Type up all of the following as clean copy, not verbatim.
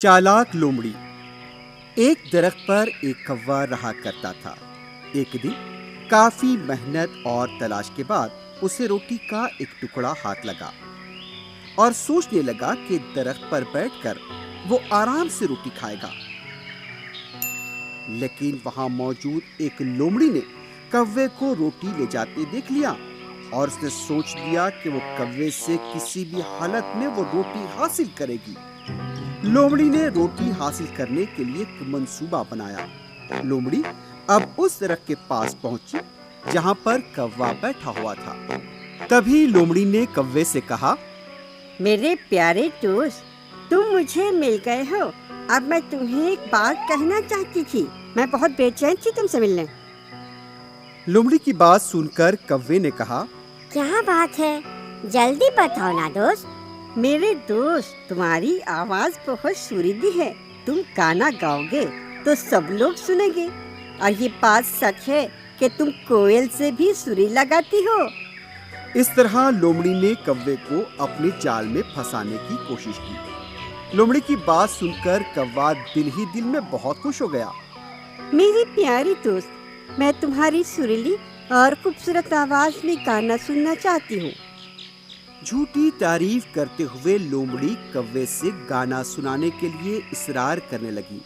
चालाक लोमड़ी। एक दरख्त पर एक कौवा रहा करता था। एक दिन काफी मेहनत और तलाश के बाद उसे रोटी का एक टुकड़ा हाथ लगा और सोचने लगा कि दरख्त पर बैठकर वो आराम से रोटी खाएगा। लेकिन वहां मौजूद एक लोमड़ी ने कौवे को रोटी ले जाते देख लिया और उसने सोच लिया कि वो कौवे से किसी भी हालत में वो रोटी हासिल करेगी। लोमड़ी ने रोटी हासिल करने के लिए एक मंसूबा बनाया। लोमड़ी अब उस दरख्त के पास पहुंची जहां पर कौवा बैठा हुआ था। तभी लोमड़ी ने कौवे से कहा, मेरे प्यारे दोस्त, तुम मुझे मिल गए हो। अब मैं तुम्हें एक बात कहना चाहती थी। मैं बहुत बेचैन थी तुमसे मिलने। लोमड़ी की बात सुनकर कौवे ने कहा, क्या बात है, जल्दी बताओ ना दोस्त। मेरे दोस्त, तुम्हारी आवाज बहुत सुरीली है। तुम गाना गाओगे तो सब लोग सुनेंगे। और ये बात सच है कि तुम कोयल से भी सुरीला गाती हो। इस तरह लोमड़ी ने कौवे को अपने जाल में फंसाने की कोशिश की। लोमड़ी की बात सुनकर कौवा दिल ही दिल में बहुत खुश हो गया। मेरी प्यारी दोस्त, मैं तुम्हारी सुरीली और खूबसूरत आवाज में गाना सुनना चाहती हूँ। झूठी तारीफ करते हुए लोमड़ी कौवे से गाना सुनाने के लिए इसरार करने लगी।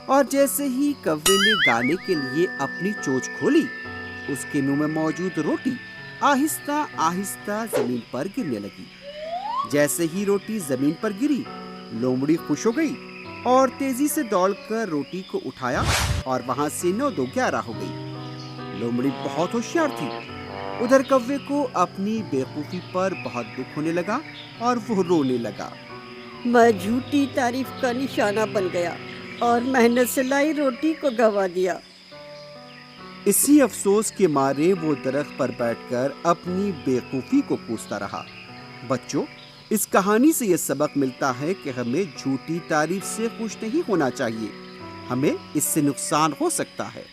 और जैसे ही कौवे ने गाने के लिए अपनी चोंच खोली, उसके मुंह में मौजूद रोटी आहिस्ता आहिस्ता जमीन पर गिरने लगी। जैसे ही रोटी जमीन पर गिरी, लोमड़ी खुश हो गई और तेजी से दौड़कर रोटी को उठाया और वहां से 9-2-11 हो गई। लोमड़ी बहुत होशियार थी। उधर कौवे को अपनी बेवकूफी पर बहुत दुख होने लगा और वो रोने लगा। मैं झूठी तारीफ का निशाना बन गया और मेहनत से लाई रोटी को गवा दिया। इसी अफसोस के मारे वो दरख्त पर बैठकर अपनी बेवकूफी को कोसता रहा। बच्चों, इस कहानी से ये सबक मिलता है कि हमें झूठी तारीफ से खुश नहीं होना चाहिए। हमें इससे नुकसान हो सकता है।